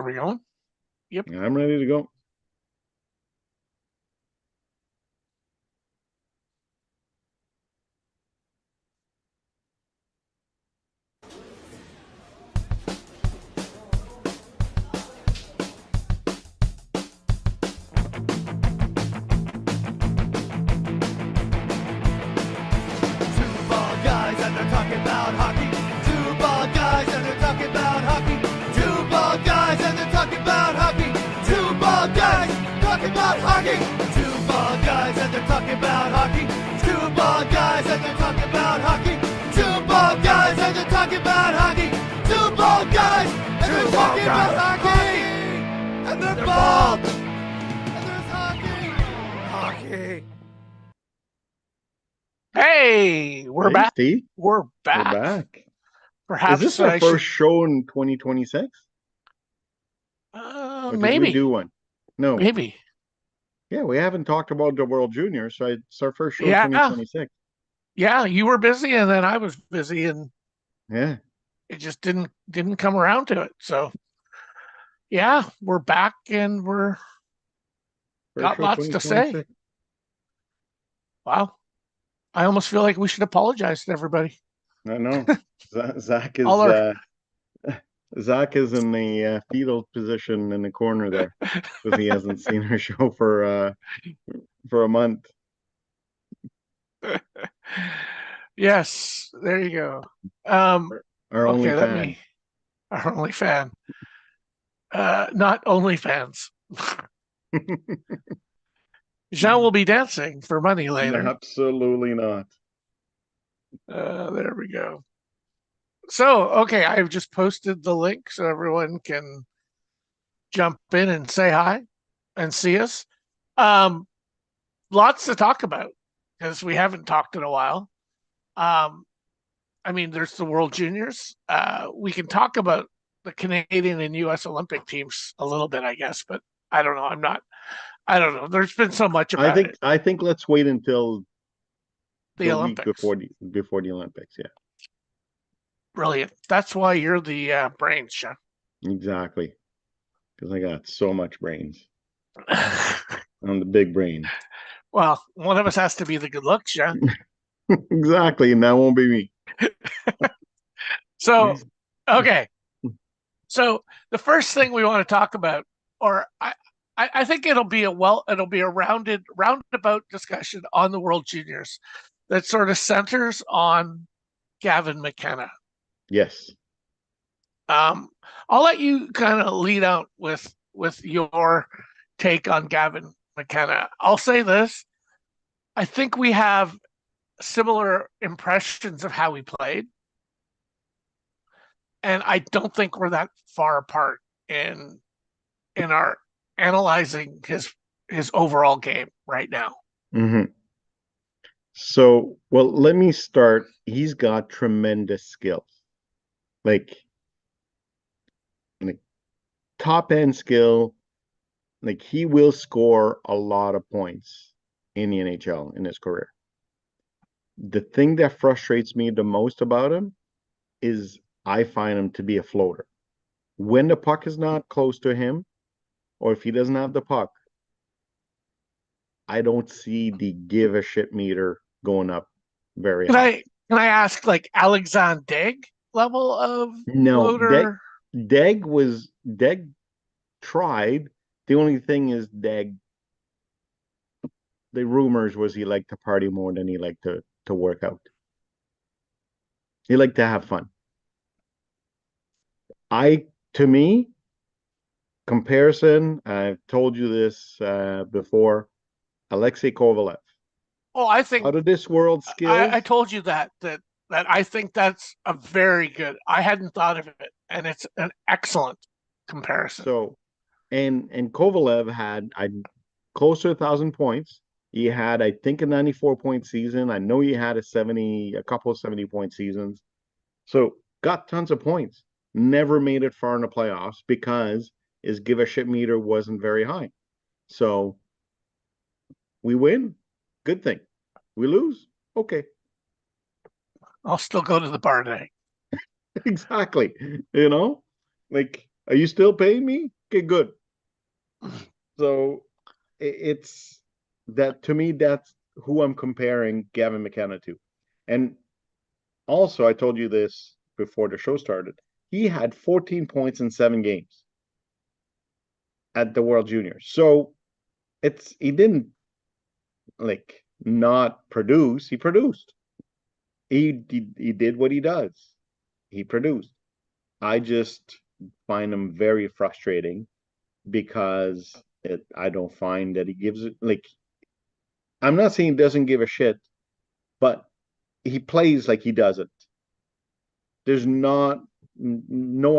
Are we going? Yep. I'm ready to go. Two bald guys and they're talking about hockey. Two bald guys and they're talking about hockey. Two bald guys and they're talking about hockey. Two bald guys talking about hockey. Two bald guys and they're talking about hockey. Two bald guys and they're talking about hockey. Two bald guys and they're talking about hockey. Two bald guys and they're talking about hockey. And they're bald. And there's hockey. Hockey. Hey, we're Hey, back. Steve. We're We're back. back. Perhaps Is this our I first should. show in 2026? Or did we Maybe. do one? No. Maybe. Yeah, we haven't talked about the World Juniors, so it's our first show Yeah. 2026. Yeah, you were busy and then I was busy and Yeah. it just didn't come around to it. So yeah, we're back and we're First got show lots to say. 2026. Wow. I almost feel like we should apologize to everybody. I know. Zach is All our Zach is in the fetal position in the corner there because he hasn't seen our show for a month. Yes, there you go. Our only Okay, let fan. me our only fan. Not only fans. Jean will be dancing for money later. Absolutely not. There we go. So, okay, I've just posted the link so everyone can jump in and say hi and see us. Lots to talk about because we haven't talked in a while. I mean, there's the World Juniors. We can talk about the Canadian and U.S. Olympic teams a little bit, I guess, but I don't know. I don't know. There's been so much about it. I think let's wait until The week Olympics. before the Olympics. Yeah, Brilliant. That's why you're the brains, Sean. exactly. Because I got so much brains. I'm the big brain. Well, one of us has to be the good looks, Sean. Exactly, and that won't be me. So, okay. So the first thing we want to talk about, or I think it'll be a roundabout discussion on the World Juniors that sort of centers on Gavin McKenna. Yes. I'll let you kind of lead out with your take on Gavin McKenna. I'll say this: I think we have similar impressions of how he played, and I don't think we're that far apart in our analyzing his overall game right now. Mm-hmm. So, well, let me start. He's got tremendous skills, like top end skill. Like he will score a lot of points in the NHL in his career. The thing that frustrates me the most about him is I find him to be a floater. When the puck is not close to him, or if he doesn't have the puck, I don't see the give a shit meter going up very high. Can I ask like Alexandre Daigle level of No, floater? Deg tried. The only thing is Deg. The rumors was he liked to party more than he liked to work out. He liked to have fun. To me, comparison, I've told you this before, Alexei Kovalev. Oh, I think Out of this world skills. I told you that I think that's a very good. I hadn't thought of it, and it's an excellent comparison. So, and Kovalev had close to 1,000 points. He had, I think, a 94-point season. I know he had a couple of 70-point seasons. So got tons of points. Never made it far in the playoffs because his give a shit meter wasn't very high. So we win, good thing. We lose, okay. I'll still go to the bar today. Exactly. Like Are you still paying me? Okay, good. So it's that to me, that's who I'm comparing Gavin McKenna to. And also, I told you this before the show started. He had 14 points in 7 games at the World Juniors. So he didn't like not produce. He produced. He did what he does. He produced. I just find him very frustrating because I don't find that he gives it like I'm not saying he doesn't give a shit, but he plays like he doesn't. There's no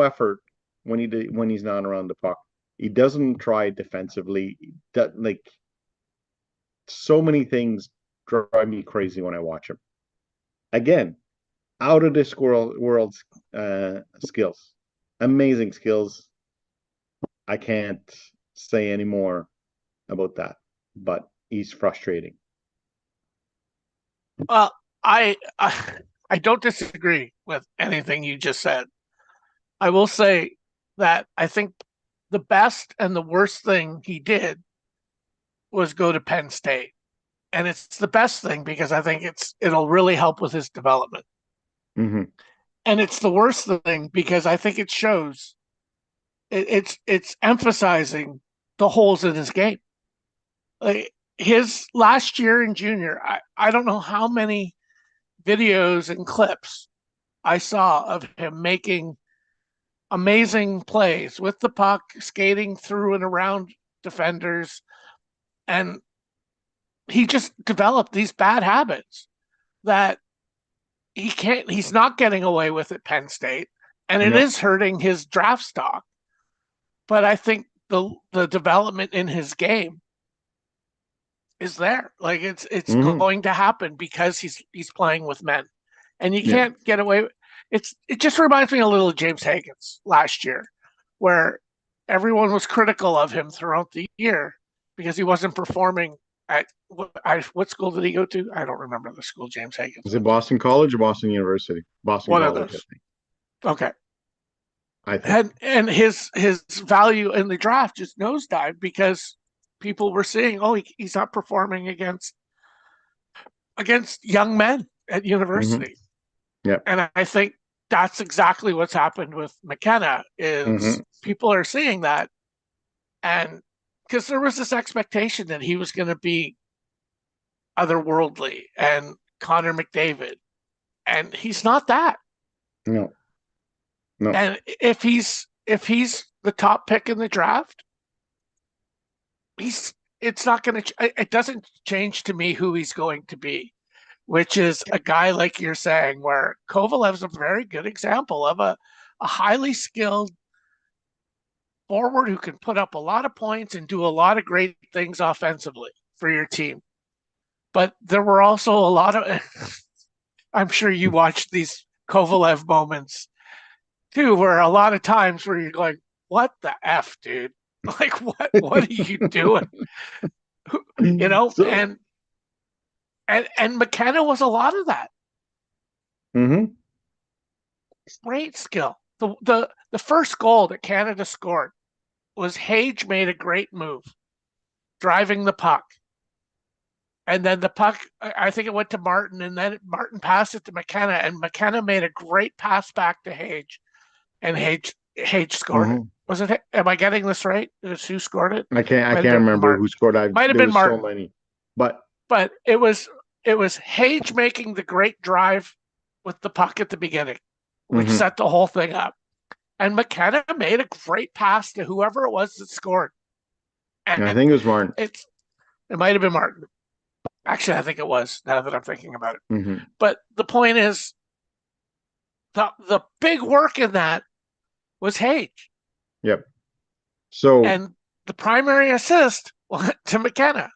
effort when he's not around the puck. He doesn't try defensively. Like so many things drive me crazy when I watch him. Again, out of this world's skills, amazing skills. I can't say any more about that, but he's frustrating. Well, I don't disagree with anything you just said. I will say that I think the best and the worst thing he did was go to Penn State. And it's the best thing because I think it'll really help with his development. Mm-hmm. And it's the worst thing because I think it shows it's emphasizing the holes in his game. Like his last year in junior, I don't know how many videos and clips I saw of him making amazing plays with the puck, skating through and around defenders, and he just developed these bad habits that he's not getting away with at Penn State, and it No. is hurting his draft stock. But I think the development in his game is there. Like it's Mhm. going to happen because he's playing with men. And you Yeah. can't get away. It just reminds me a little of James Higgins last year, where everyone was critical of him throughout the year because he wasn't performing at what school did he go to? I don't remember the school James Higgins Is it went to. Boston College or Boston University? Boston One of College, I those. think. Okay. I think. And his value in the draft just nosedived because people were saying, oh, he's not performing against young men at university. Yeah. And I think that's exactly what's happened with McKenna is people are seeing that. And because there was this expectation that he was going to be otherworldly and Connor McDavid. And he's not that. No. No. And if he's the top pick in the draft, it's not going to, it doesn't change to me who he's going to be, which is a guy like you're saying, where Kovalev's a very good example of a highly skilled forward who can put up a lot of points and do a lot of great things offensively for your team. But there were also a lot of, I'm sure you watched these Kovalev moments too, where a lot of times where you're going, what the F, dude? Like, what are you doing? You know, So, and McKenna was a lot of that. mhm. Great skill. The first goal that Canada scored was Hage made a great move, driving the puck. And then the puck, I think it went to Martin, and then Martin passed it to McKenna, and McKenna made a great pass back to Hage, and Hage scored it. Was it? Am I getting this right? Is who scored it? I can't Might have been remember Martin. who scored. Might have There been was so Martin. many. But it was Hage making the great drive with the puck at the beginning, which set the whole thing up. And McKenna made a great pass to whoever it was that scored. And I think it was Martin. It might have been Martin. Actually, I think it was, now that I'm thinking about it. But the point is, the big work in that was Hage. Yep. So and the primary assist went to McKenna.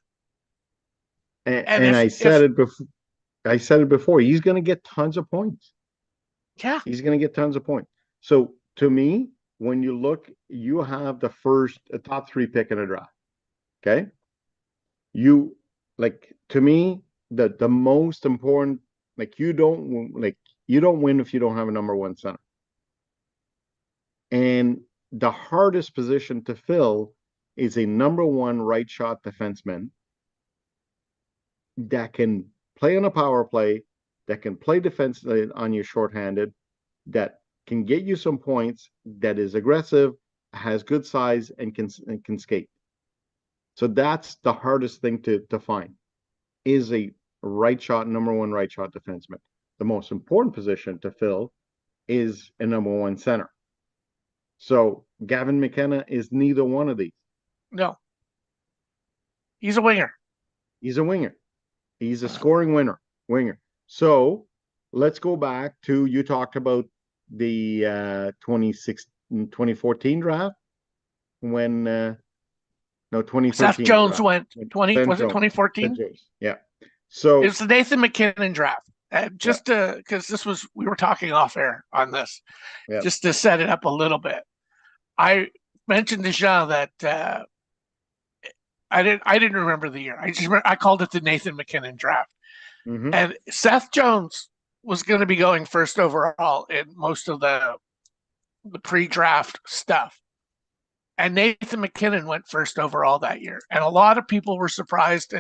And I said it before. I said it before. He's going to get tons of points. Yeah. He's going to get tons of points. So to me, when you look, you have the top 3 pick in a draft. Okay. You like, to me, the most important, like you don't win if you don't have a number 1 center. And the hardest position to fill is a number one right shot defenseman that can play on a power play, that can play defense on your shorthanded, that can get you some points, that is aggressive, has good size, and can skate. So that's the hardest thing to find, is a right shot, number one right shot defenseman. The most important position to fill is a number one center. So Gavin McKenna is neither one of these. No. He's a winger. He's a winger. He's a scoring winger. So let's go back to, you talked about the 2014 draft when no 2013. Seth Jones draft. went 20. Ben Was it Jones. 2014? Yeah. So It's the Nathan McKinnon draft. Just because we were talking off air on this, just to set it up a little bit. I mentioned to Jean that I didn't remember the year. I called it the Nathan McKinnon draft, and Seth Jones was going to be going first overall in most of the pre-draft stuff, and Nathan McKinnon went first overall that year, and a lot of people were surprised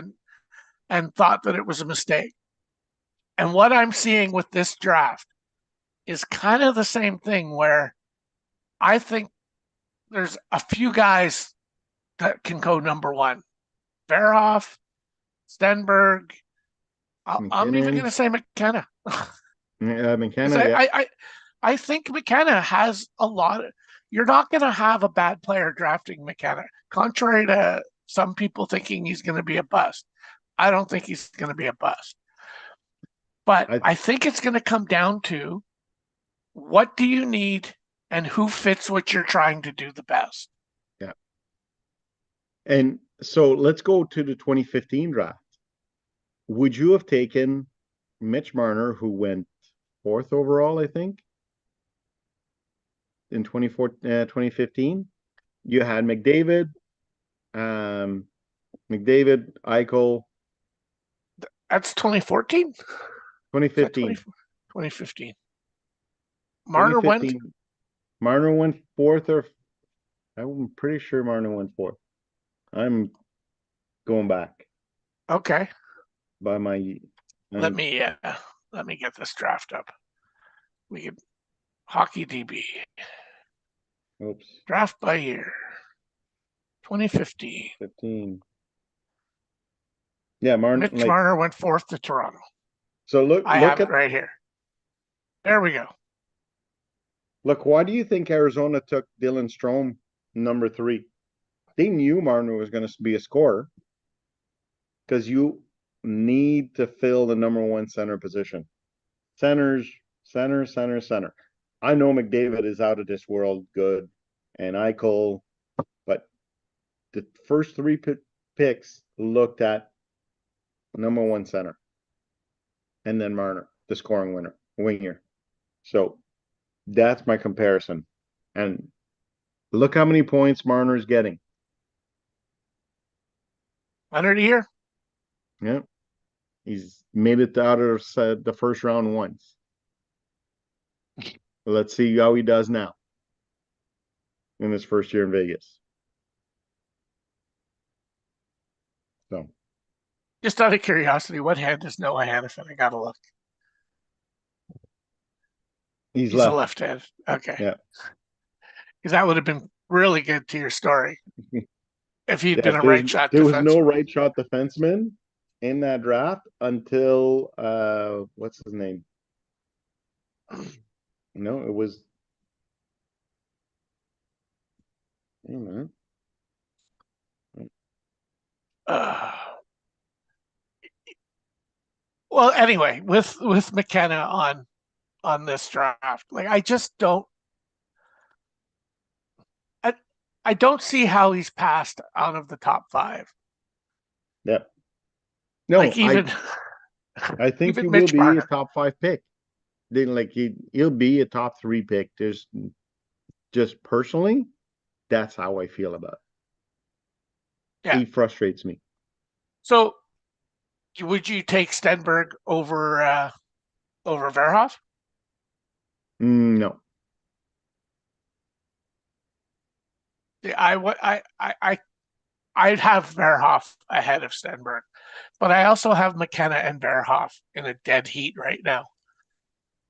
and thought that it was a mistake. And what I'm seeing with this draft is kind of the same thing, where I think there's a few guys that can go number one. Verhoff, Stenberg. I'm even going to say McKenna. McKenna. I think McKenna has a lot. You're not going to have a bad player drafting McKenna, contrary to some people thinking he's going to be a bust. I don't think he's going to be a bust. But I think it's going to come down to, what do you need and who fits what you're trying to do the best. Yeah. And so let's go to the 2015 draft. Would you have taken Mitch Marner, who went 4th overall, I think, in 2015? You had McDavid, Eichel. That's 2014? 2015. 2015. Marner went 4th, or I'm pretty sure Marner went 4th. I'm going back. Okay. By my let me get this draft up. We can Hockey DB. Oops. Draft by year. 2015. 15. Yeah, Marner. Mitch Marner went 4th to Toronto. So look have it right here. There we go. Look, why do you think Arizona took Dylan Strome number 3? They knew Marner was going to be a scorer, because you need to fill the number one center position. Center. I know McDavid is out of this world good, and Eichel, but the first 3 picks looked at number one center, and then Marner, the scoring winger. So that's my comparison. And look how many points Marner's getting. 100 a year. Yeah. He's made it out of the first round once. Let's see how he does now in his first year in Vegas. So, just out of curiosity, what hand does Noah Hannafin? I gotta look. He's a left hand. Okay. Yeah. Because that would have been really good to your story if he'd been a right shot. There was no right shot defenseman in that draft until what's his name? No, it was. Hey, man. Well, anyway, with McKenna on this draft, like, I just don't. I don't see how he's passed out of the top 5. Yeah. No, like even. I think even he Mitch will be Marner. a top 5 pick. Then, like, he'll be a top 3 pick. There's just personally, that's how I feel about it. Yeah. He frustrates me. So, would you take Stenberg over Verhoff? No. I'd have Verhoff ahead of Stenberg, but I also have McKenna and Verhoff in a dead heat right now.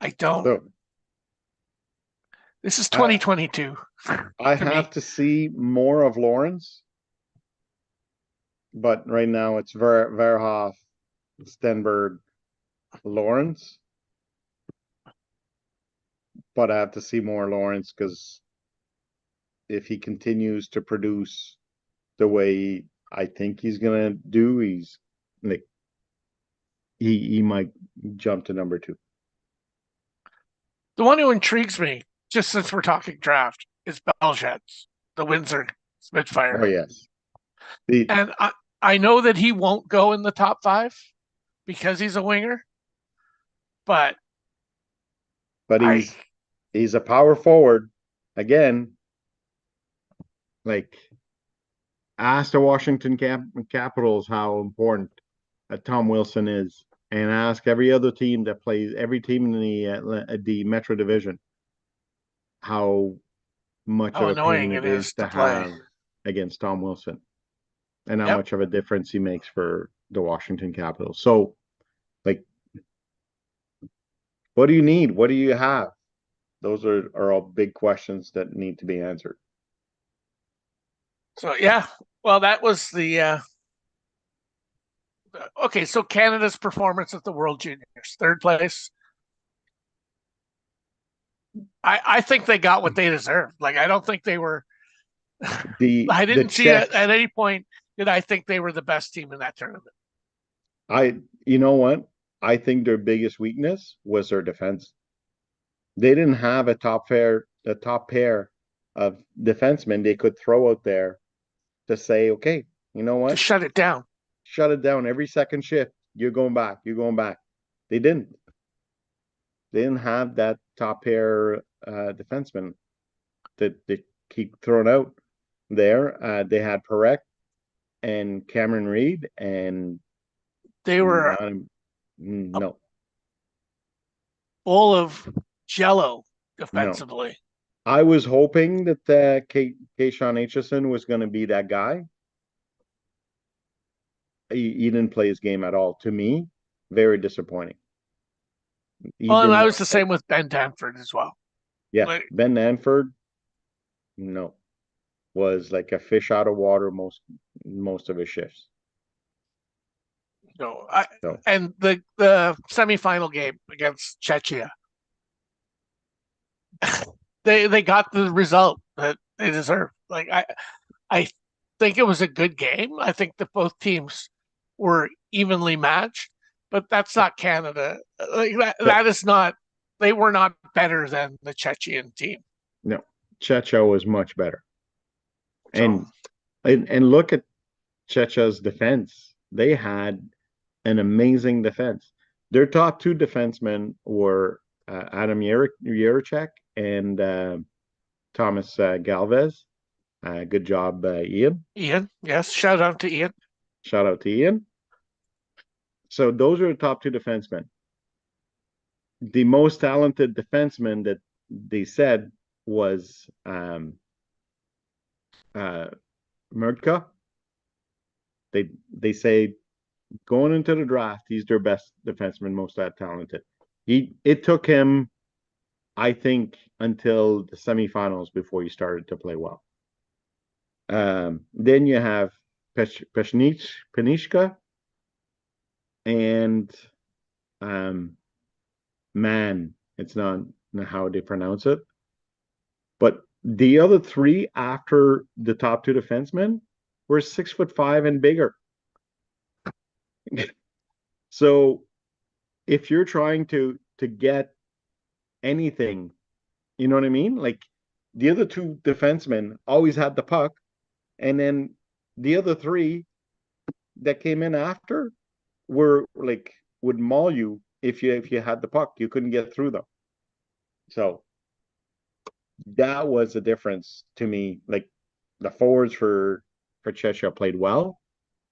I don't. So This is I 2022. I to me. have to see more of Lawrence, but right now it's Verhoff, Stenberg, Lawrence. But I have to see more Lawrence because if he continues to produce the way I think he's gonna do, he's like he might jump to number 2. The one who intrigues me, just since we're talking draft, is Beljetz, the Windsor Spitfire. Oh yes. The And I know that he won't go in the top 5 because he's a winger, but but I he's a power forward. Again, like ask the Washington Capitals how important Tom Wilson is, and ask every other team that plays, every team in the Metro Division, how much how of a pain annoying it it is is to to play. have against Tom Wilson, and how Yep. much of a difference he makes for the Washington Capitals. So, like, what do you need? What do you have? Those are all big questions that need to be answered. So yeah, well, that was the okay. So Canada's performance at the World Juniors, 3rd place. I think they got what they deserved. Like I don't think they were. The I the didn't see it Czechs, at any point did I think they were the best team in that tournament. you know what? I think their biggest weakness was their defense. They didn't have a top pair of defensemen they could throw out there to say, okay, you know To what? shut it down. Shut it down every second shift. You're going back. You're going back. They didn't. They didn't have that top pair defenseman that they keep throwing out there. They had Perek and Cameron Reed, and They were no, full of jello no. defensively. I was hoping that Keyshawn Aitchison was going to be that guy. He didn't play his game at all. To me, very disappointing. Well, and did I not was the play. same with Ben Danford as well. Yeah, Like, Ben Nanford, no, was like a fish out of water most of his shifts. no, So and the semifinal game against Czechia, they got the result that they deserved. Like I think it was a good game. I think that both teams were evenly matched, but that's not Canada. Like that is not. They were not better than the Chechen team. no, Checha was much better. So, And look at Checha's defense. They had an amazing defense. Their top 2 defensemen were Adam Yerechek and Thomas Galvez. Good job, Ian. Ian, yes, shout out to Ian. Shout out to Ian. So those are the top 2 defensemen. The most talented defenseman that they said was Murtka. They say going into the draft, he's their best defenseman, most talented. It took him, I think, until the semifinals before he started to play well. Then you have Penishka and Man. It's not how they pronounce it. But the other 3 after the top 2 defensemen were 6'5" and bigger. So if you're trying to get anything, you know what I mean? Like the other 2 defensemen always had the puck, and then the other 3 that came in after were like would maul you if you had the puck. You couldn't get through them. So that was the difference to me. Like the forwards for Czechia played well,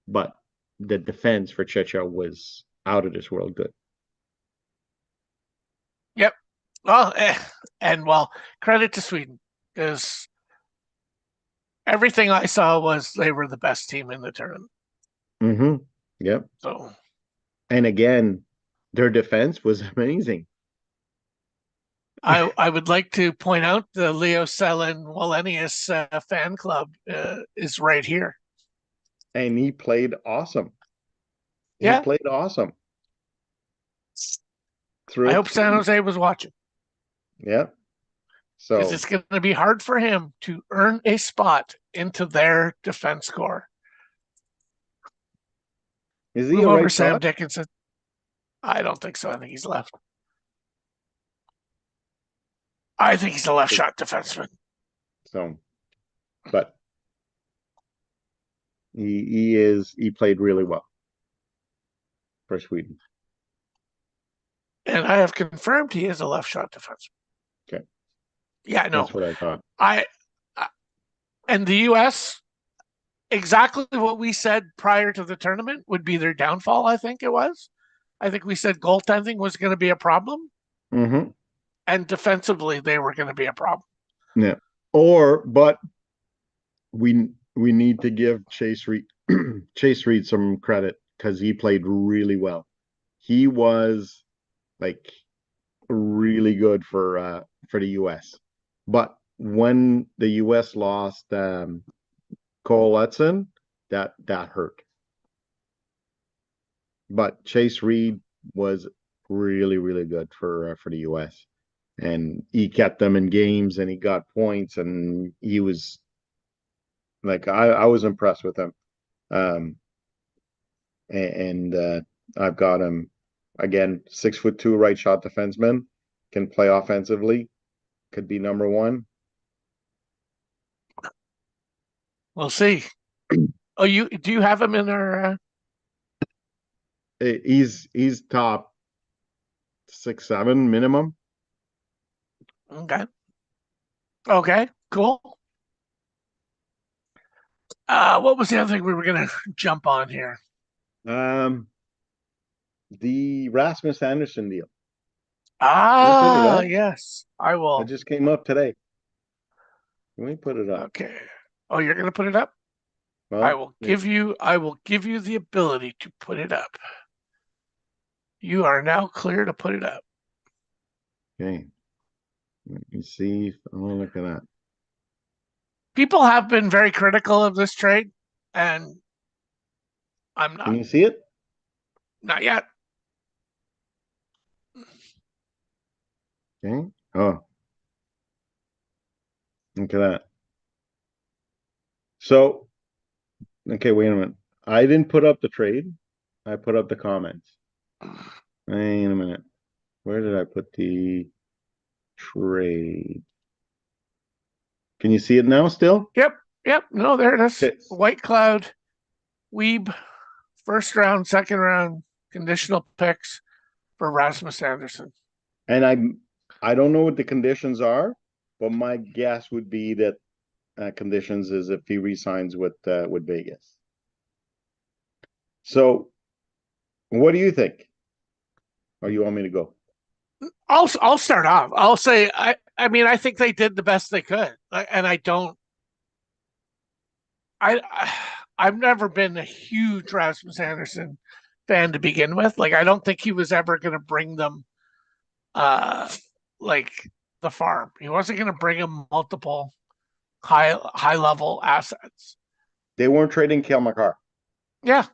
but the defense for Czechia was out of this world good. Yep. Well, and credit to Sweden because everything I saw was they were the best team in the tournament. Mm-hmm. Yep. So And again, their defense was amazing. I would like to point out the Leo Selin Wallenius fan club is right here. And he played awesome. He Yeah. played awesome. I hope San Jose was watching. Yeah. Because So it's going to be hard for him to earn a spot into their defense core. is he Move a over right Sam shot? Dickinson. I don't think so. I think he's left. I think he's a left shot defenseman. So, but he played really well for Sweden. And I have confirmed he is a left shot defenseman. Okay. Yeah, no. That's what I thought. And the US, exactly what we said prior to the tournament would be their downfall, I think it was. I think we said goaltending was going to be a problem. Mm-hmm. And defensively, they were going to be a problem. Yeah. But we need to give Chase Reed Chase Reed some credit because he played really well. He was like really good for the US. But when the US lost Cole Hudson, that hurt. But Chase Reed was really, really good for the US. And he kept them in games and he got points and he was like I was impressed with him. I've got him again, 6'2" right shot defenseman, can play offensively, could be number one. We'll see. Oh, do you have him in our? He's top 6-7 minimum. Okay, cool. What was the other thing we were gonna jump on here? The Rasmus Anderson deal. Yes, I will. It just came up today. Let me put it up. Okay. Oh, you're gonna put it up? Well, I will give you the ability to put it up. You are now clear to put it up. Okay. Let me see if I want to look at that. People have been very critical of this trade, and I'm not. Can you see it? Not yet. Okay. Oh. Look at that. So, okay, wait a minute. I didn't put up the trade. I put up the comments. Wait a minute. Where did I put the trade? Can you see it now still? Yep. No, there it is. Okay. White Cloud, Weeb, first round, second round, conditional picks for Rasmus Anderson. And I don't know what the conditions are, but my guess would be that conditions is if he resigns with Vegas. So, what do you think? Or you want me to go? I'll start off. I'll say I mean I think they did the best they could, and I've never been a huge Rasmus Anderson fan to begin with. Like I don't think he was ever going to bring them, like the farm. He wasn't going to bring them multiple high level assets. They weren't trading Cale Makar. Yeah.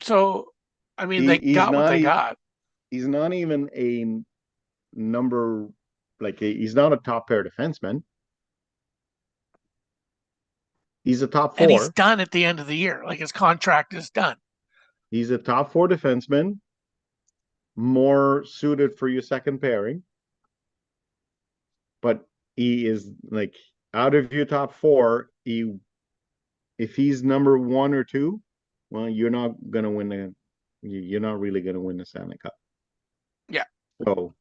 So I mean they got what they got. He's not even a number he's not a top pair defenseman. He's a top 4. And he's done at the end of the year. Like his contract is done. He's a top 4 defenseman, more suited for your second pairing. But he is like out of your top 4, if he's number 1 or 2, well, you're not really gonna win the Stanley Cup. Yeah. So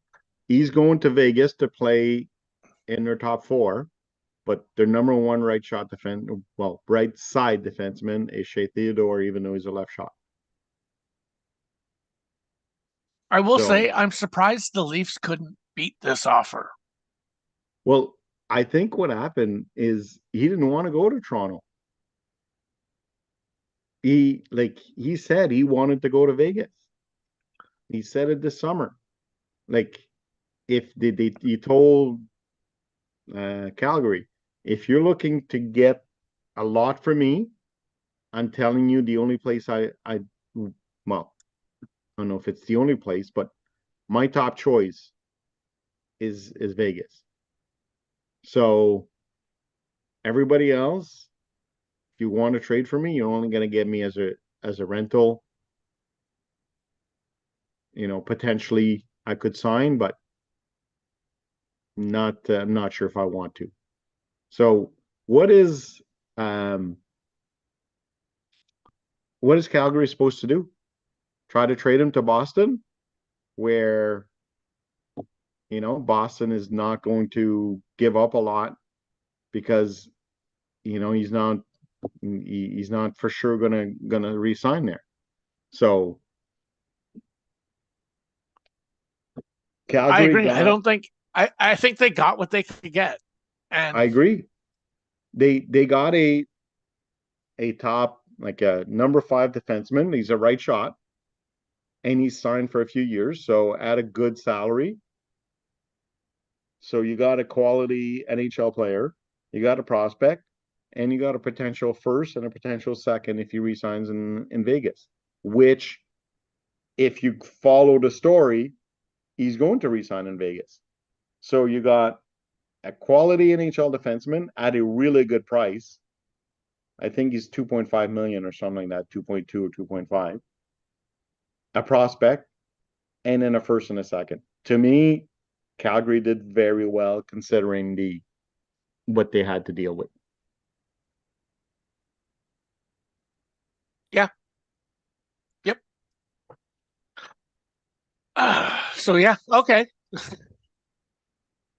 he's going to Vegas to play in their top 4, but their number 1 right side defenseman is Shea Theodore, even though he's a left shot. I will say I'm surprised the Leafs couldn't beat this offer. Well, I think what happened is he didn't want to go to Toronto. He said he wanted to go to Vegas. He said it this summer. Like if he told Calgary, if you're looking to get a lot for me, I'm telling you the only place well, I don't know if it's the only place, but my top choice is Vegas. So everybody else, if you want to trade for me, you're only going to get me as a rental. Potentially I could sign, but I'm not sure if I want to. So what is Calgary supposed to do? Try to trade him to Boston, where Boston is not going to give up a lot because he's not for sure gonna re-sign there. So I Calgary agree. I think they got what they could get. And I agree. They got a top, like a number 5 defenseman. He's a right shot, and he's signed for a few years, so at a good salary. So you got a quality NHL player, you got a prospect, and you got a potential first and a potential second if he resigns in Vegas, which, if you follow the story, he's going to resign in Vegas. So you got a quality NHL defenseman at a really good price. I think he's 2.5 million or something like that, 2.2 or 2.5. A prospect, and then a first and a second. To me, Calgary did very well considering what they had to deal with. yeah. Yep. So yeah, okay.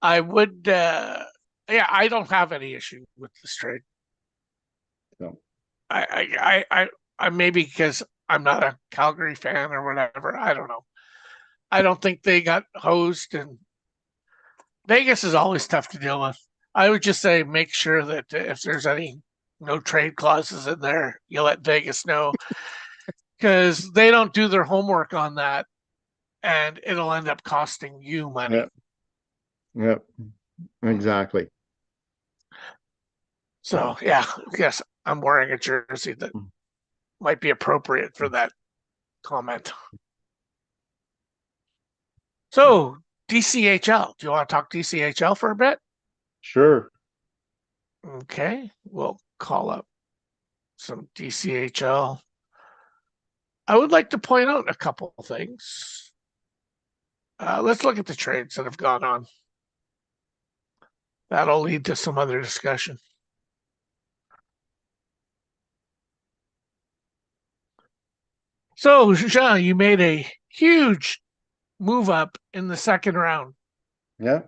I would I don't have any issue with this trade. So I maybe because I'm not a Calgary fan or whatever. I don't know. I don't think they got hosed, and Vegas is always tough to deal with. I would just say make sure that if there's any no trade clauses in there, you let Vegas know because they don't do their homework on that, and it'll end up costing you money. yeah, exactly. So yeah, yes, I'm wearing a jersey that might be appropriate for that comment. So DCHL, do you want to talk DCHL for a bit? Sure. Okay, we'll call up some DCHL. I would like to point out a couple of things. Let's look at the trades that have gone on. That'll lead to some other discussion. So, Jean, you made a huge move up in the second round. Yeah.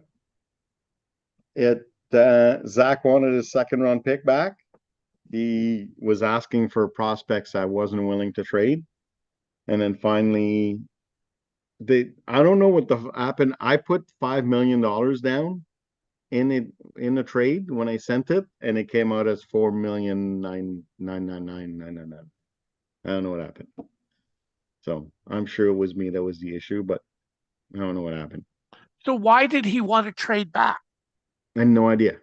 Zach wanted his second round pick back. He was asking for prospects I wasn't willing to trade. And then finally, I don't know what happened. I put $5 million down in the trade when I sent it, and it came out as 4,999,999. I don't know what happened. So I'm sure it was me that was the issue, but I don't know what happened. So why did he want to trade back? I had no idea.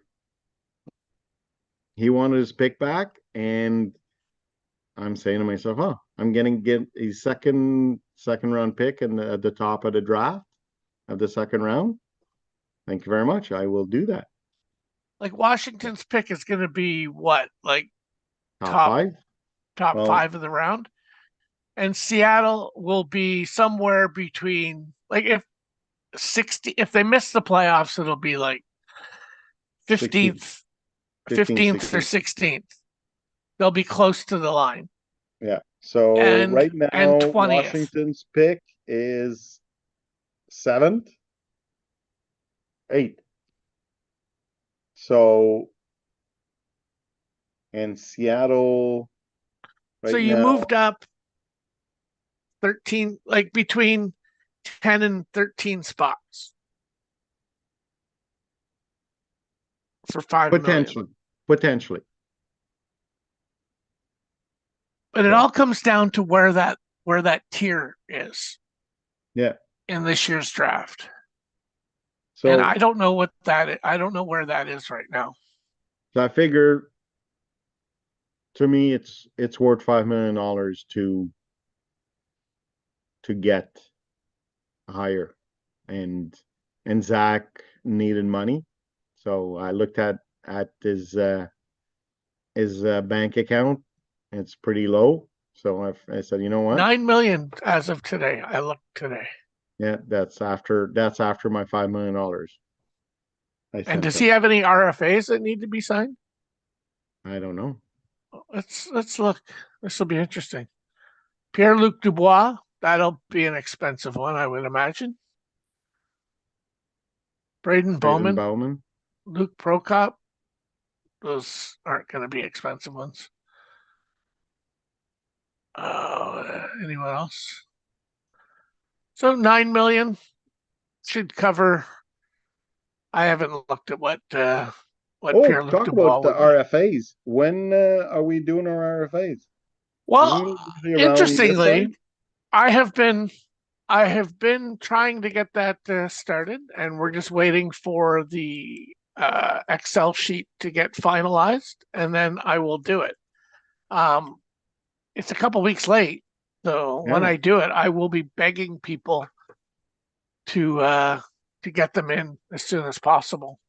He wanted his pick back, and I'm saying to myself, I'm gonna get a second round pick at the top of the draft of the second round. Thank you very much. I will do that. Like Washington's pick is going to be what, like Top 5? top Well, 5 of the round, and Seattle will be somewhere between, like, if they miss the playoffs, it'll be like 15th, 15th or 16th. They'll be close to the line. Yeah. So right now, and 20th. Washington's pick is 7th, 8th. So, and Seattle. So you moved up 13, like between 10 and 13 spots. for 5 million. Potentially. But it Yeah. all comes down to where that tier is Yeah. in this year's draft. So And I don't know I don't know where that is right now. So I figure, to me, it's worth $5 million to get higher, and Zach needed money, so I looked at his bank account. It's pretty low, so I said, you know what? 9 million as of today. I looked today. Yeah, that's after my $5 million. And does he have any RFAs that need to be signed? I don't know. Let's look. This will be interesting. Pierre-Luc Dubois, that'll be an expensive one, I would imagine. Braden Bowman, Luke Prokop, those aren't going to be expensive ones. Anyone else? So 9 million should cover. I haven't looked at what Pierre-Luc Talk Dubois about the would be. RFAs. When are we doing our RFAs? Well, Usually around this interestingly, time? I have been trying to get that started, and we're just waiting for the Excel sheet to get finalized, and then I will do it. It's a couple weeks late, so when Yeah. I do it, I will be begging people to get them in as soon as possible.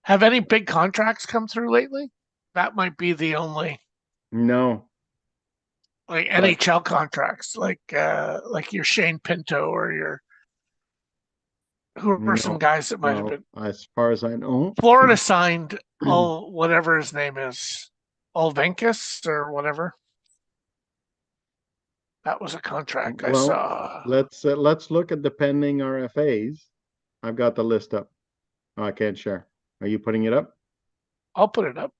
Have any big contracts come through lately? That might be the only No. like NHL contracts, like your Shane Pinto or your who are some No. guys that might have been. As far as I know. Florida signed whatever his name is, Olvenkis or whatever. That was a contract I saw. Let's look at the pending RFAs. I've got the list up. Oh, I can't share. Are you putting it up? I'll put it up.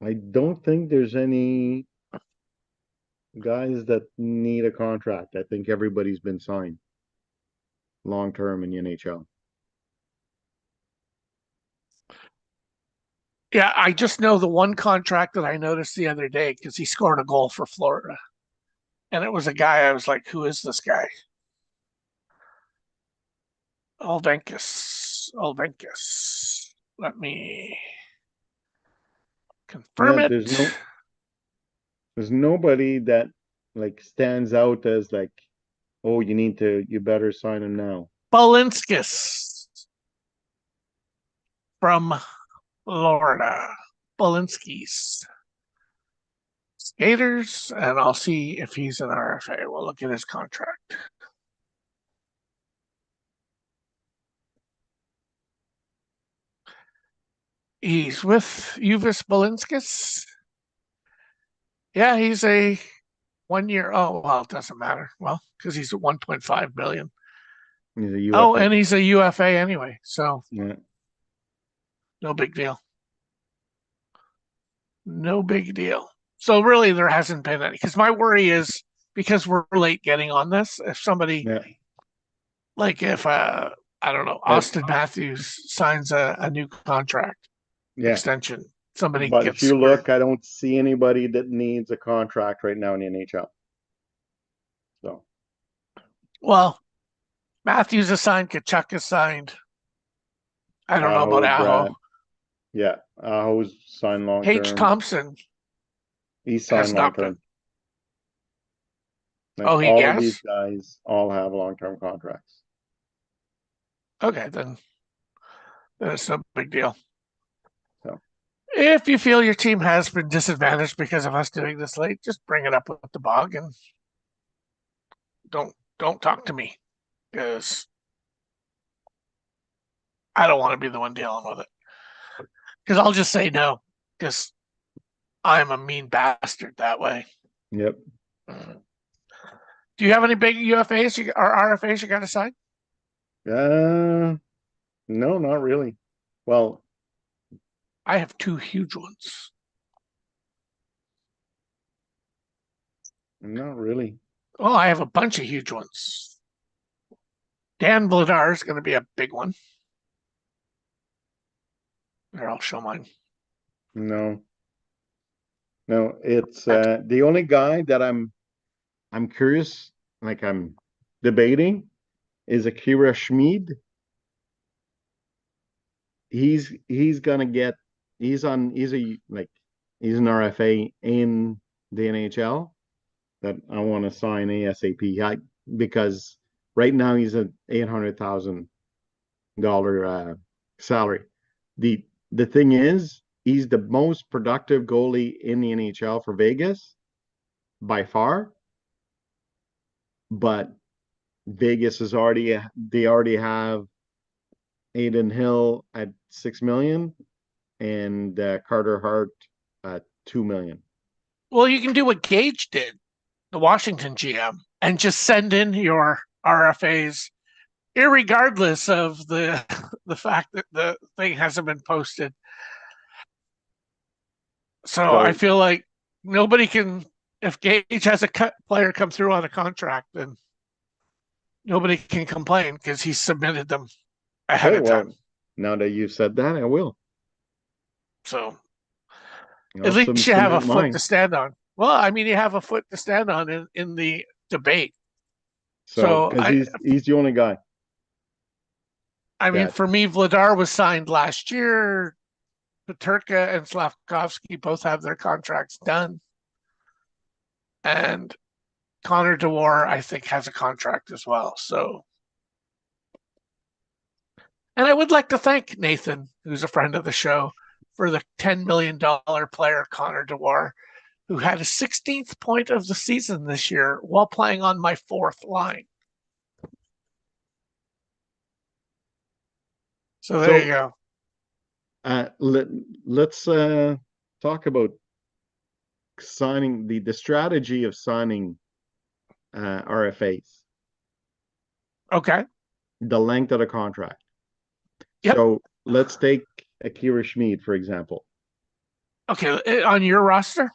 I don't think there's any guys that need a contract. I think everybody's been signed long term in the NHL. Yeah, I just know the one contract that I noticed the other day because he scored a goal for Florida. And it was a guy I was like, who is this guy? Olvenkis. Let me confirm it. There's nobody that like stands out as like, oh, you better sign him now. Balinskis from Florida. Balinskis. Skaters, and I'll see if he's an RFA. We'll look at his contract. He's with Uvis Balinskis. Yeah, he's a 1 year. Oh, well, it doesn't matter. Well, because he's at 1.5 million. He's a UFA. Oh, and he's a UFA anyway. So yeah. No big deal. No big deal. So really there hasn't been any, because my worry is because we're late getting on this, if somebody like if I don't know, Austin Matthews signs a new contract extension, somebody But gets if you screwed. look, I don't see anybody that needs a contract right now in the NHL. So Well, Matthews is signed, Kachuk is signed. I don't know about Aho. Yeah, Aho's signed long term. H. Thompson. He's signed long term. Like Oh, he all has? of these guys all have long term contracts. Okay, then it's no big deal. So if you feel your team has been disadvantaged because of us doing this late, just bring it up with the Bog and don't talk to me, because I don't want to be the one dealing with it. Because I'll just say no, because I'm a mean bastard that way. Yep. Do you have any big UFAs or RFAs you got to sign? No, not really. Well, I have two huge ones. not really. Oh, I have a bunch of huge ones. Dan Vladar is going to be a big one. Here, I'll show mine. No. No, it's the only guy that I'm curious, like I'm debating, is Akira Schmid. He's gonna get he's an RFA in the NHL that I want to sign ASAP. Because right now he's at $800,000 salary. The thing is, he's the most productive goalie in the NHL for Vegas by far. But Vegas is they already have Aiden Hill at $6 million and Carter Hart at $2 million. Well, you can do what Gage did, the Washington GM, and just send in your RFAs, irregardless of the fact that the thing hasn't been posted. So I feel like nobody can. If Gage has a player come through on a contract, then nobody can complain because he submitted them ahead of time. Now that you've said that, I will. So I'll at least you have a submit mine. foot to stand on. Well, I mean, you have a foot to stand on in the debate. So he's the only guy. I mean, for me, Vladar was signed last year. Peterka and Slavkovsky both have their contracts done. And Connor DeWar, I think, has a contract as well. So, and I would like to thank Nathan, who's a friend of the show, for the $10 million player, Connor DeWar, who had a 16th point of the season this year while playing on my fourth line. So there you go. Let's talk about signing the strategy of signing RFAs. Okay. The length of the contract. Yep. So let's take Akira Schmid, for example. Okay, on your roster?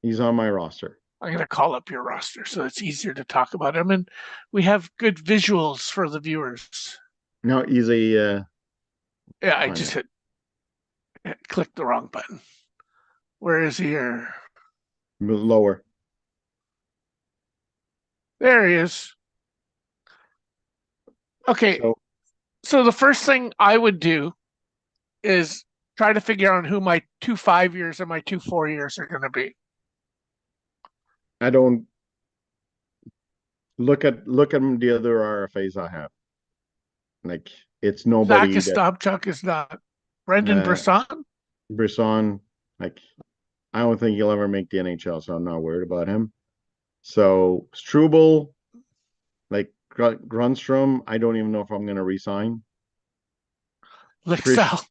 He's on my roster. I'm going to call up your roster so it's easier to talk about him. And we have good visuals for the viewers. No, he's a... yeah, I just clicked the wrong button. Where is he here? Lower. There he is. Okay, so the first thing I would do is try to figure out who my 2 5 years and my 2 4 years are going to be. I don't look at the other RFAs I have. Like, it's nobody. Zach Stopchuk is not. Brendan Brisson? Brisson, like, I don't think he'll ever make the NHL, so I'm not worried about him. So Struble, like Grunstrom, I don't even know if I'm going to resign. Lixell.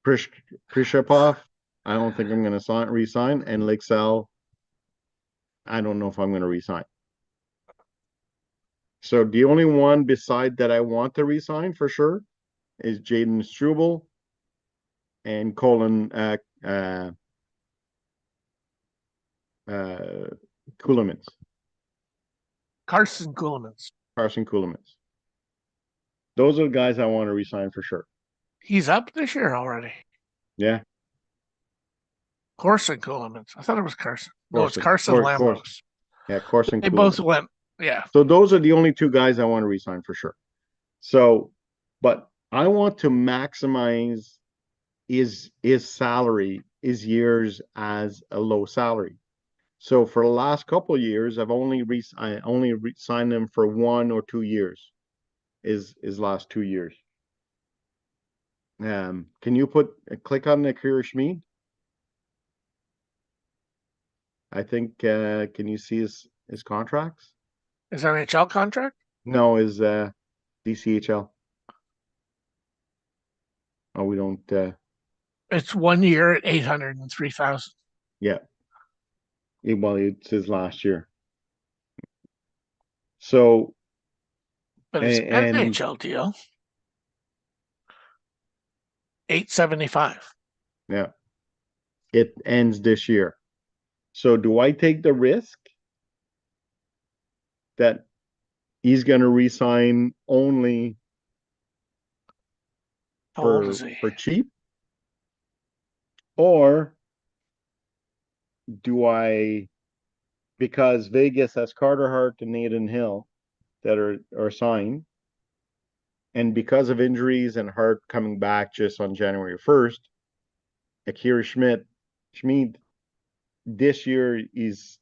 Prishapov, I don't think I'm going to resign. And Lixell, I don't know if I'm going to resign. So the only one beside that I want to resign for sure is Jaden Struble and Colin Kulemans. Carson Kulemans. Those are the guys I want to resign for sure. He's up this year already. Yeah. Carson Kulemans. I thought it was Carson. No, it's Carson Lambos. Yeah, Carson. They both went. Yeah. So those are the only two guys I want to resign for sure. So, but I want to maximize his salary, his years as a low salary. So for the last couple of years, I only signed him for 1 or 2 years. His last 2 years. Can you click on Akira Schmid? I think can you see his contracts? His NHL contract? No, his DCHL. Oh, we don't. It's 1 year at 803,000. Yeah. Well, it's his last year. So. But his NHL deal, 875. Yeah. It ends this year. So do I take the risk that he's gonna resign only How old for is he? for cheap, or do I, because Vegas has Carter Hart and Nathan Hill that are signed, and because of injuries and Hart coming back just on January 1st, Akira Schmid this year is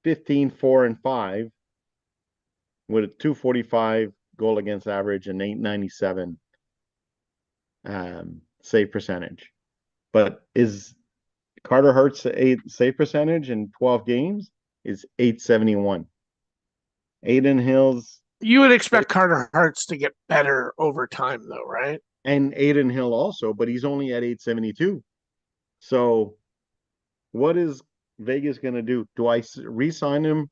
15-4-5 with a 245 goal against average and 897 save percentage. But is Carter Hart's save percentage in 12 games is 871. Aiden Hill's You would expect Carter Hart's to get better over time, though, right? and Aiden Hill also, but he's only at 872. So what is Vegas going to do? Do I re-sign him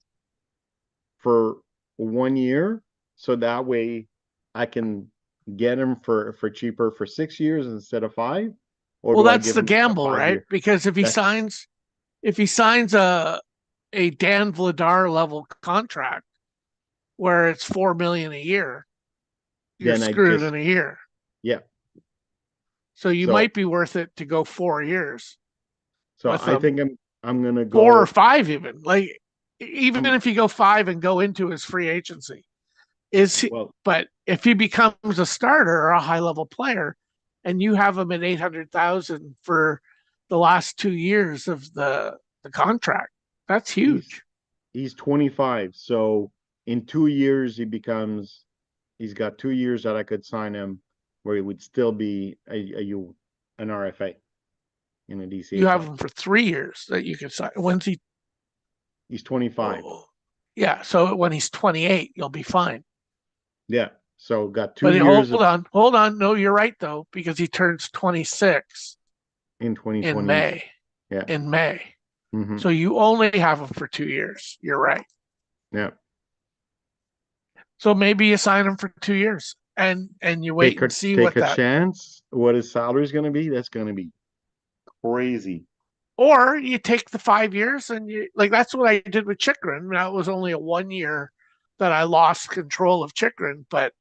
for 1 year so that way I can get him for cheaper for 6 years instead of 5? Or Well, do I that's give the him a gamble, 5 right? year? Because if he That's- signs a Dan Vladar level contract where it's $4 million a year, you're Then I screwed just in a year. yeah. So you So- might be worth it to go 4 years, So with I think I'm gonna 4 or go 5 even. Like even if you go 5 and go into his free agency, well. but if he becomes a starter or a high level player, and you have him at 800,000 for the last 2 years of the contract, that's huge. He's 25. So in 2 years he's got 2 years that I could sign him where he would still be an RFA in a DCH. You have him for 3 years that you can sign. When's he? He's 25. Yeah, so when he's 28, you'll be fine. Yeah. So got 2 But years hold on. No, you're right though, because he turns 26 in 2020. in May. Yeah. In May. Mhm. So you only have him for 2 years. You're right. Yeah. So maybe you sign him for 2 years and you wait and see what take a that, chance what his salary is going to be. That's going to be crazy. or you take the 5 years and you, like, that's what I did with Chychrun. That was only a 1 year that I lost control of Chychrun, but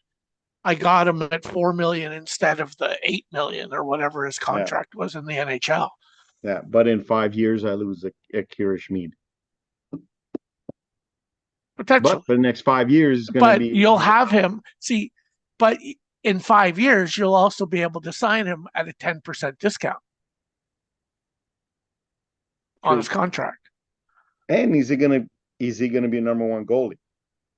I got him at 4 million instead of the 8 million or whatever his contract was in the NHL. Yeah. But in 5 years, I lose Akira Schmid. Potentially. But for the next 5 years, it's going But to be. you'll have him but in 5 years, you'll also be able to sign him at a 10% discount on his contract. And is he going to be a number one goalie?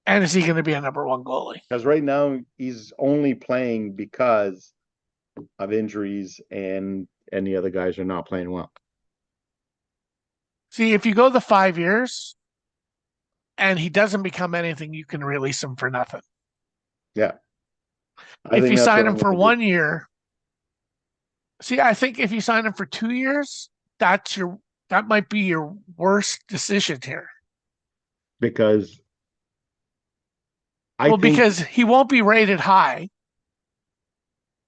And is he going to be a number one goalie? Because right now he's only playing because of injuries and the other guys are not playing well. See, if you go the 5 years and he doesn't become anything, you can release him for nothing. Yeah. If you sign him for 1 year, I think if you sign him for 2 years, that might be your worst decision here. Because because he won't be rated high.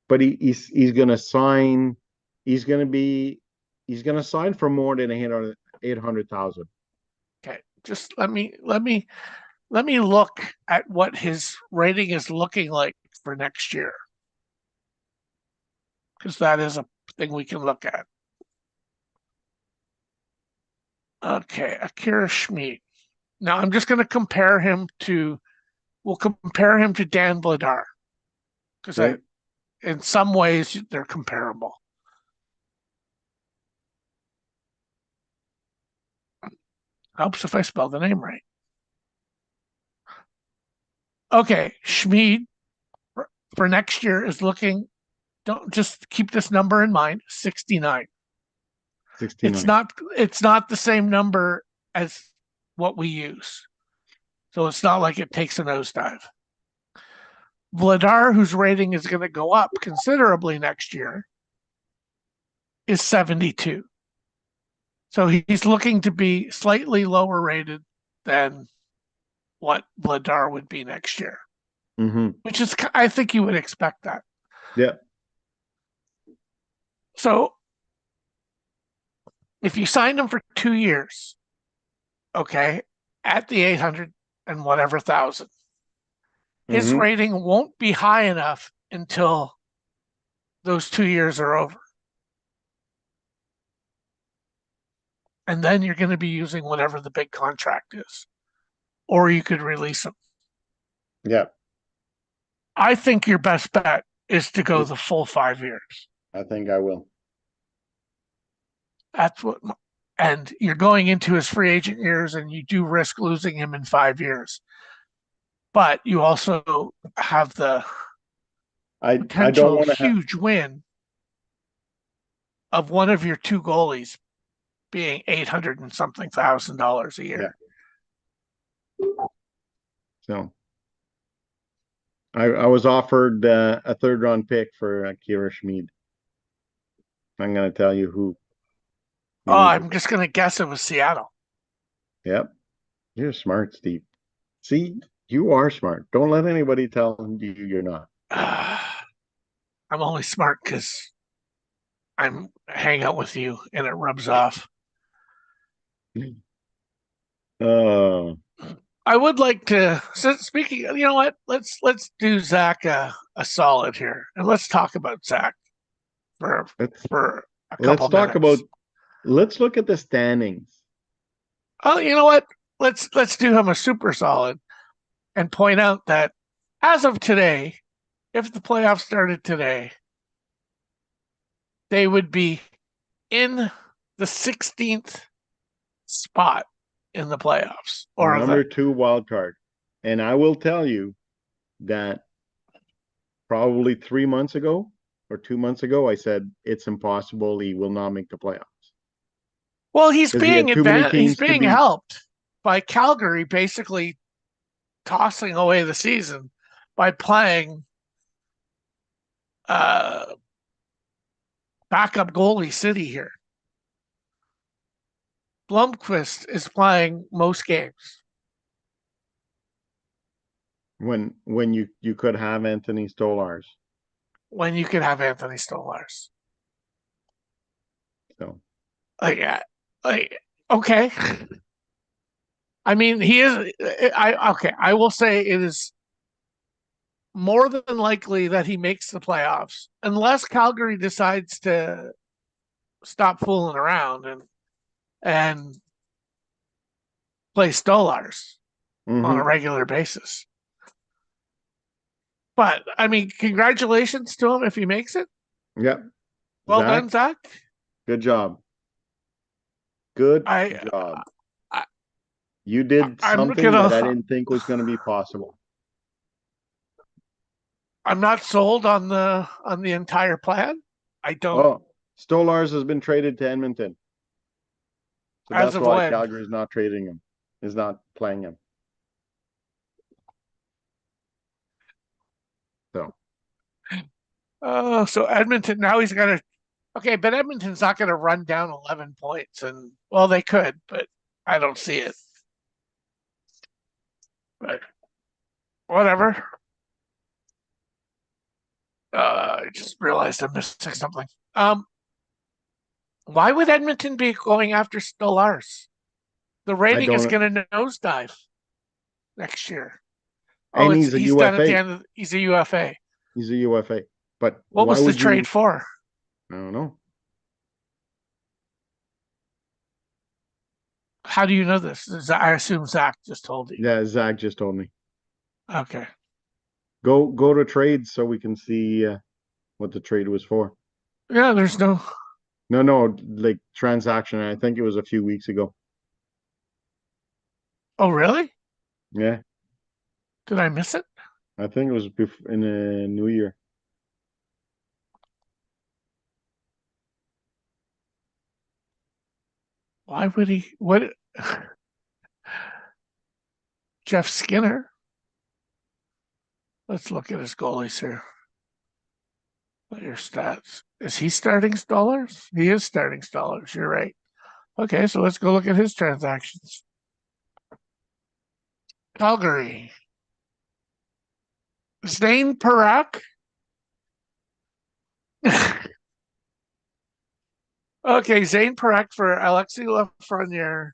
But he's going to sign. He's going to sign for more than 800,000. Okay, just let me look at what his rating is looking like for next year, because that is a thing we can look at. Okay, Akira Schmid. Now I'm just going to compare him to. We'll compare him to Dan Vladar, because in some ways they're comparable. Helps if I spell the name right. Okay, Schmid for next year is looking. Don't just keep this number in mind. 69. 69. It's not the same number as what we use. So it's not like it takes a nosedive. Vladar, whose rating is going to go up considerably next year, is 72. So he's looking to be slightly lower rated than what Vladar would be next year. Mm-hmm. Which is, I think you would expect that. Yeah. So if you signed him for 2 years, okay, at the 800 and whatever thousand, his Mhm. rating won't be high enough until those 2 years are over. And then you're going to be using whatever the big contract is, or you could release him. Yeah, I think your best bet is to go Is- the full 5 years. I think I will. That's what, and you're going into his free agent years, and you do risk losing him in 5 years. But you also have the I don't potential want to have. huge win of one of your two goalies being 800 and something $1,000 a year. So I was offered a third round pick for Kira Schmid. I'm going to tell you who. Oh, I'm just going to guess it was Seattle. Yep. You're smart, Steve. See, you are smart. Don't let anybody tell you you're not. I'm only smart because I'm hang out with you and it rubs off. Uh, I would like to. So speaking, you know what? Let's do Zach a solid here, and let's talk about Zach for let's for a let's couple talk minutes. about. Let's look at the standings. Oh, you know what? Let's do him a super solid and point out that as of today, if the playoffs started today, they would be in the 16th spot in the playoffs, or Number 2 wild card. And I will tell you that probably 3 months ago or 2 months ago, I said it's impossible. He will not make the playoffs. well, he's 'Cause he had too many he's teams to being beat. helped by Calgary basically tossing away the season by playing backup goalie City here. Blomqvist is playing most games. When you could have Anthony Stolarz. When you could have Anthony Stolarz. So Like okay. I mean, he is. I will say it is more than likely that he makes the playoffs, unless Calgary decides to stop fooling around and play Stolarz on a mhm. regular basis. But I mean, congratulations to him if he makes it. Yep. Well Zach, done, Zach. good job. Good I, job. I You did I'm something that I gonna. didn't think was going to be possible. I'm not sold on the entire plan. I don't. Oh, Stolarz has been traded to Edmonton. So As that's of why when? Calgary is not trading him, is not playing him. So So Edmonton now he's got to. Okay, but Edmonton's not going to run down 11 points, and well, they could, but I don't see it. But whatever. I just realized I'm missing something. Why would Edmonton be going after Stolarz? The I rating is don't, going to nosedive next year. Oh, and it's he's a he's done at the UFA. end. He's a UFA. He's a UFA. But What why was the would trade you? for? I don't know. How do you know this? I assume Zach just told you. Yeah, Zach just told me. Okay. Go to trades so we can see what the trade was for. Yeah, there's no. No, like transaction. I think it was a few weeks ago. Oh, really? Yeah, Did I miss it? I think it was in the New Year. Why would he? What? Jeff Skinner. Let's look at his goalies here. What are your stats? Is he starting Stolarz? He is starting Stolarz. You're right. Okay, so let's go look at his transactions. Calgary. Zane Parak. Okay, Zane Parak for Alexi Lafreniere.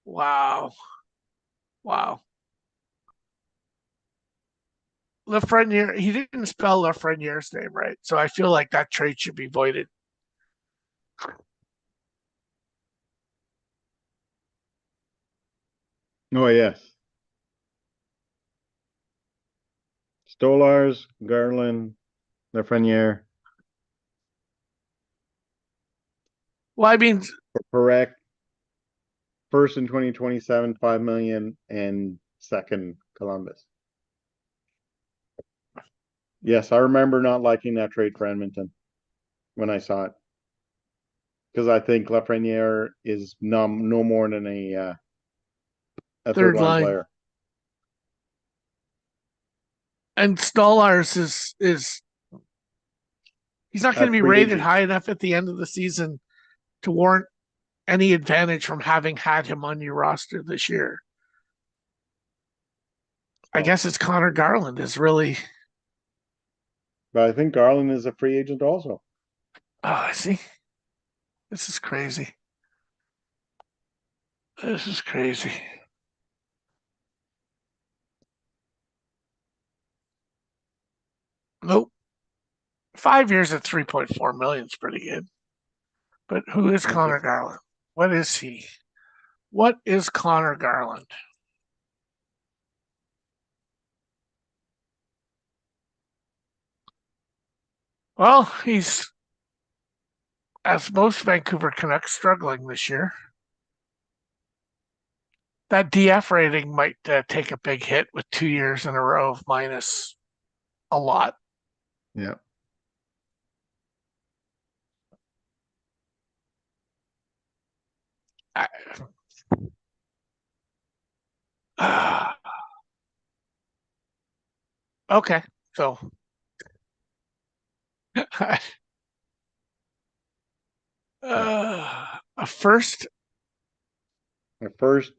Wow. Wow. Lafreniere, he didn't spell Lafreniere's name right, so I feel like that trade should be voided. Oh, yes. Stolars, Garland, Lafreniere, Well, I mean, correct. First in 2027, 5 million, and second Columbus. Yes, I remember not liking that trade for Edmonton when I saw it. Because I think Lafreniere is no more than a third third line line. player. And Stolars is he's not going to At be free rated agent. high enough at the end of the season to warrant any advantage from having had him on your roster this year. I Oh. guess it's Connor Garland is really. But I think Garland is a free agent also. Oh, I see. This is crazy. This is crazy. Nope. 5 years at 3.4 million is pretty good. But who is Connor Garland? What is he? What is Connor Garland? Well, he's, as most Vancouver Canucks, struggling this year. That DF rating might take a big hit with 2 years in a row of minus a lot. Yeah. Okay, so a first. At first,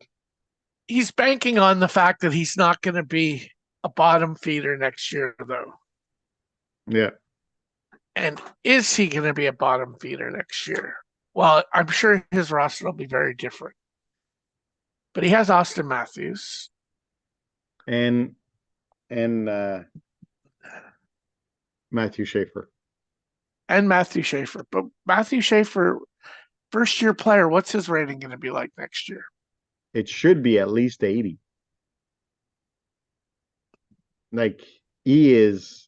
He's banking on the fact that he's not going to be a bottom feeder next year, though. yeah. And is he going to be a bottom feeder next year? Well, I'm sure his roster will be very different. But he has Austin Matthews. And Matthew Schaefer. And Matthew Schaefer. But Matthew Schaefer, first year player, what's his rating going to be like next year? It should be at least 80. Like, he is,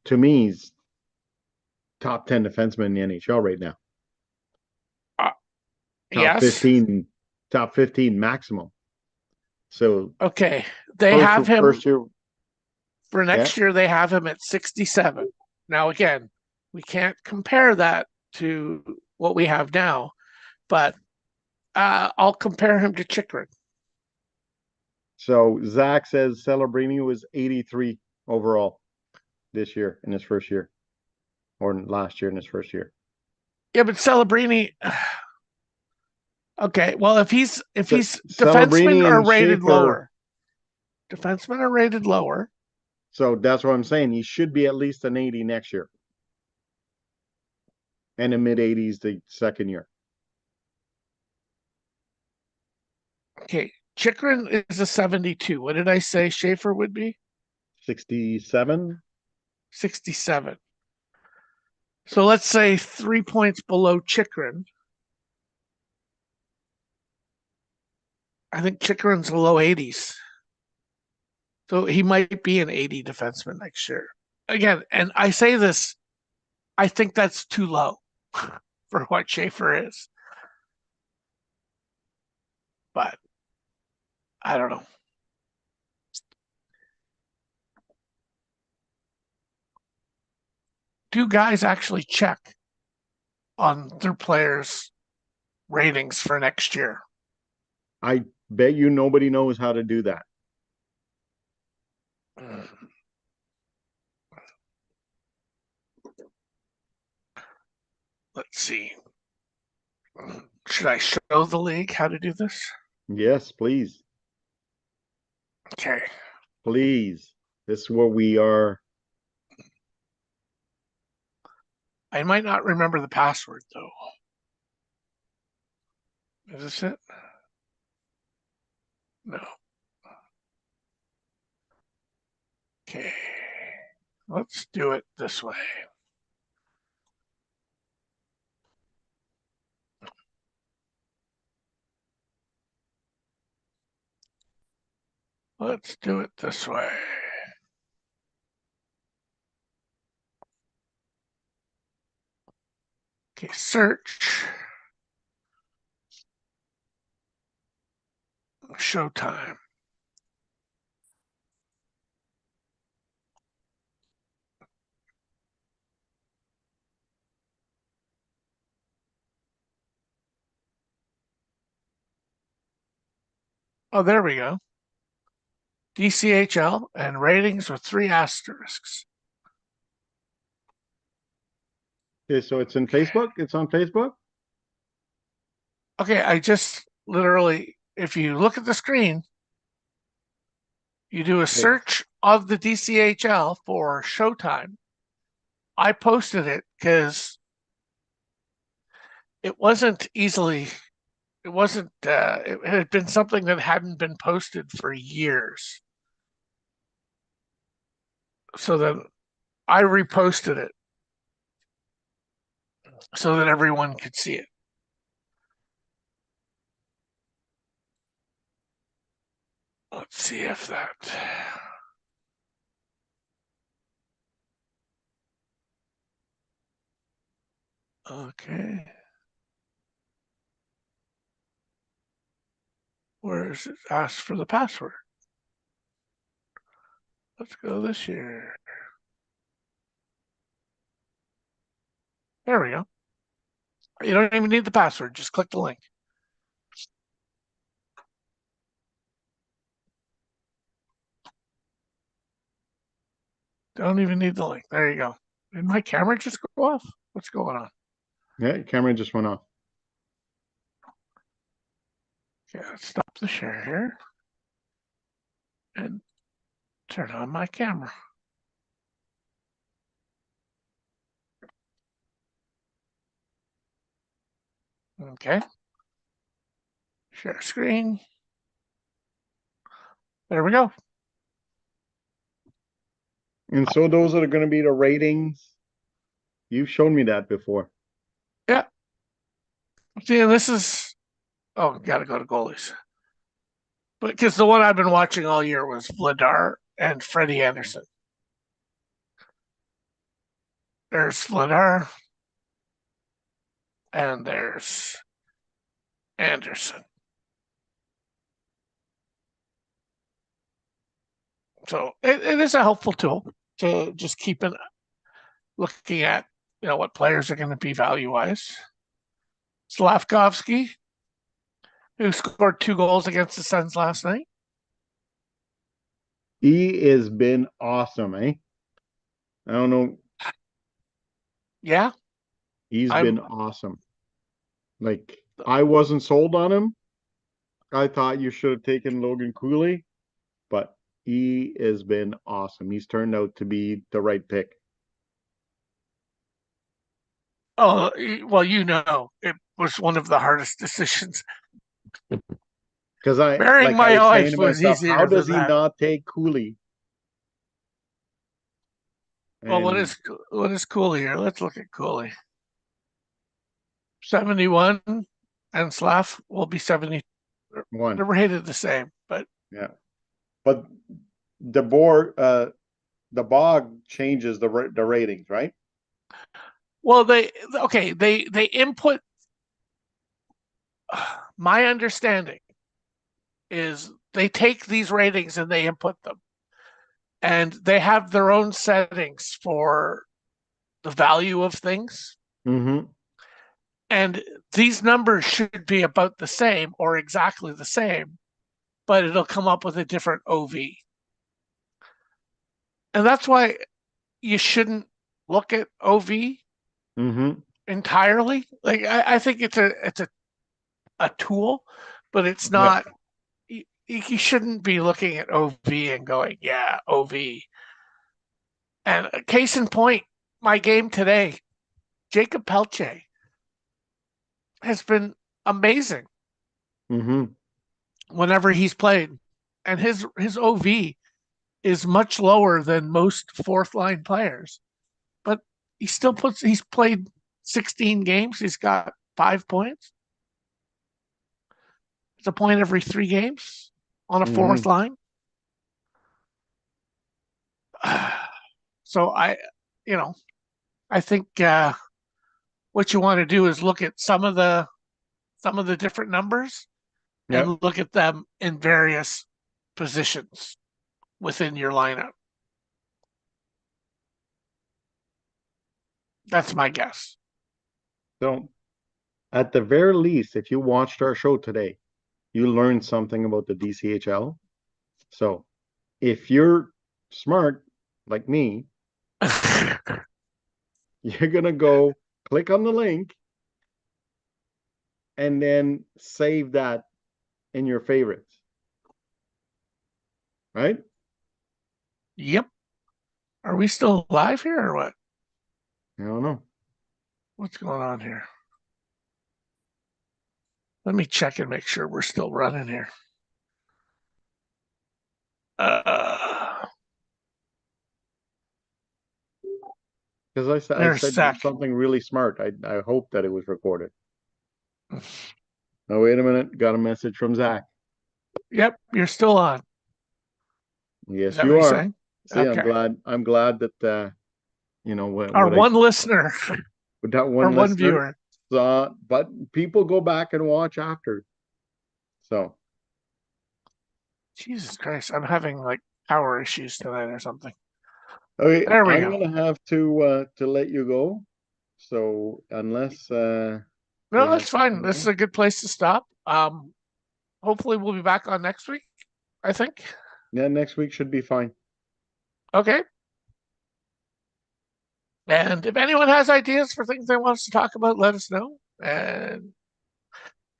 to me, he's top 10 defenseman in the NHL right now. Top Yes. 15, top 15 maximum. So okay, they have him first year for next year. They have him at 67. Now, again, we can't compare that to what we have now, but I'll compare him to Chychrun. So Zach says Celebrini was 83 overall this year in his first year, or last year in his first year. Yeah, but Celebrini. Okay, well, if he's Celebrini defensemen are and rated Schaefer- lower. Defensemen are rated lower. So that's what I'm saying. He should be at least an 80 next year. And a mid 80s the second year. Okay, Chychrun is a 72. What did I say Schaefer would be? 67. 67. So let's say 3 points below Chychrun. I think Chychrun's low 80s. So he might be an 80 defenseman next year. Again, and I say this, I think that's too low for what Schaefer is. But I don't know. Do guys actually check on their players' ratings for next year? I bet you nobody knows how to do that. Let's see. Should I show the league how to do this? Yes, please. Okay. Please. This is what we are. I might not remember the password, though. Is this it? No. Okay. Let's do it this way. Let's do it this way. Okay, search. Showtime. Oh, there we go. DCHL and ratings with 3 asterisks. Okay, so it's in Facebook. It's on Facebook. Okay, I just literally, if you look at the screen, you do a search of the DCHL for Showtime. I posted it because it wasn't easily, it had been something that hadn't been posted for years. So then I reposted it so that everyone could see it. Let's see if that. Okay. Where is it? Ask for the password. Let's go this year. There we go. You don't even need the password. Just click the link. Don't even need the link. There you go. Did my camera just go off? What's going on? Yeah, camera just went off. Okay, let's stop the share here and turn on my camera. Okay. Share screen. There we go. And so those are going to be the ratings. You've shown me that before. Yeah. See, and this is, oh, gotta go to goalies. But because the one I've been watching all year was Vladar and Freddie Anderson. There's Vladar and there's Anderson. So it is a helpful tool to just keep looking at, what players are going to be value-wise. Slavkovsky, who scored 2 goals against the Sens last night. He has been awesome, eh? I don't know. Yeah. He's been awesome. Like, I wasn't sold on him. I thought you should have taken Logan Cooley, but he has been awesome. He's turned out to be the right pick. Oh, well, it was one of the hardest decisions. Because Marrying my wife was easier. How does he not take Cooley? Well, what is Cooley here? Let's look at Cooley. 71 and Slav will be 71. They're rated the same, but yeah. But the Bog changes the ratings, right? Well, they input. My understanding is they take these ratings and they input them, and they have their own settings for the value of things. Mm-hmm. And these numbers should be about the same or exactly the same, but it'll come up with a different OV. And that's why you shouldn't look at OV entirely. Like I think it's a tool, but it's not. Yeah. You shouldn't be looking at OV and going, yeah, OV. And case in point, my game today, Jacob Pelche has been amazing whenever he's played, and his OV is much lower than most fourth line players, but he's played 16 games. He's got 5 points. It's a point every 3 games on a fourth line. So I think what you want to do is look at some of the different numbers and look at them in various positions within your lineup. That's my guess. So, at the very least, if you watched our show today, you learned something about the DCHL. So, if you're smart like me, you're gonna go click on the link and then save that in your favorites. Right? Yep. Are we still live here or what? I don't know. What's going on here? Let me check and make sure we're still running here. Because I said something really smart. I hope that it was recorded. Oh, wait a minute. Got a message from Zach. Yep, you're still on. Yes, Is that you what you're are. saying? See, Okay. I'm glad that what Our one listener, that or one one listener viewer. saw, but people go back and watch after. So Jesus Christ, I'm having like power issues tonight or something. okay, There we I'm go. gonna have to let you go. So unless No, you have that's fine. something This is else. a good place to stop. Hopefully we'll be back on next week, I think. Yeah, next week should be fine. Okay. And if anyone has ideas for things they want us to talk about, let us know. And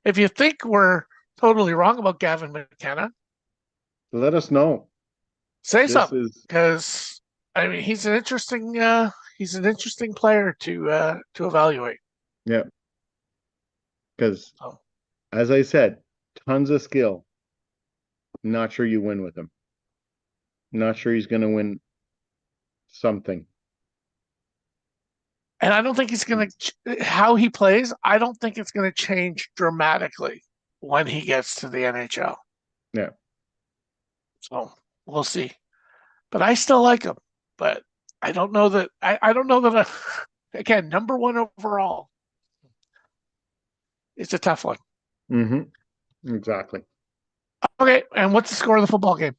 if you think we're totally wrong about Gavin McKenna, Let us know. say This something, is because I mean he's an interesting player to evaluate. yeah, because Oh. as I said, tons of skill. Not sure you win with him. Not sure he's gonna win something. And I don't think he's going to, how he plays, I don't think it's going to change dramatically when he gets to the NHL. Yeah. So we'll see. But I still like him. But I don't know that, I don't know that, again, number 1 overall. It's a tough one. Mm-hmm. Exactly. Okay. And what's the score of the football game?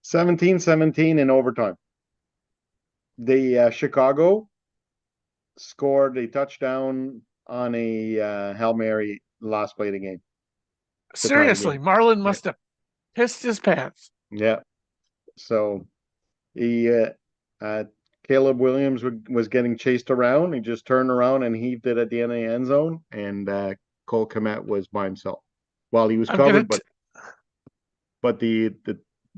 17-17 in overtime. The Chicago scored a touchdown on a Hail Mary last play of the game. Seriously, Marlon must have pissed his pants. Yeah. So he Caleb Williams was getting chased around. He just turned around and heaved it at the end of the end zone, and Cole Kmet was by himself. Well, he was covered, but the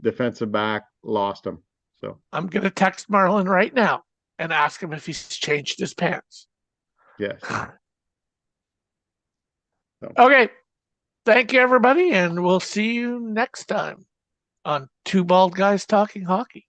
defensive back lost him. So I'm going to text Marlon right now and ask him if he's changed his pants. yes. So. Okay. Thank you, everybody, and we'll see you next time on Two Bald Guys Talking Hockey.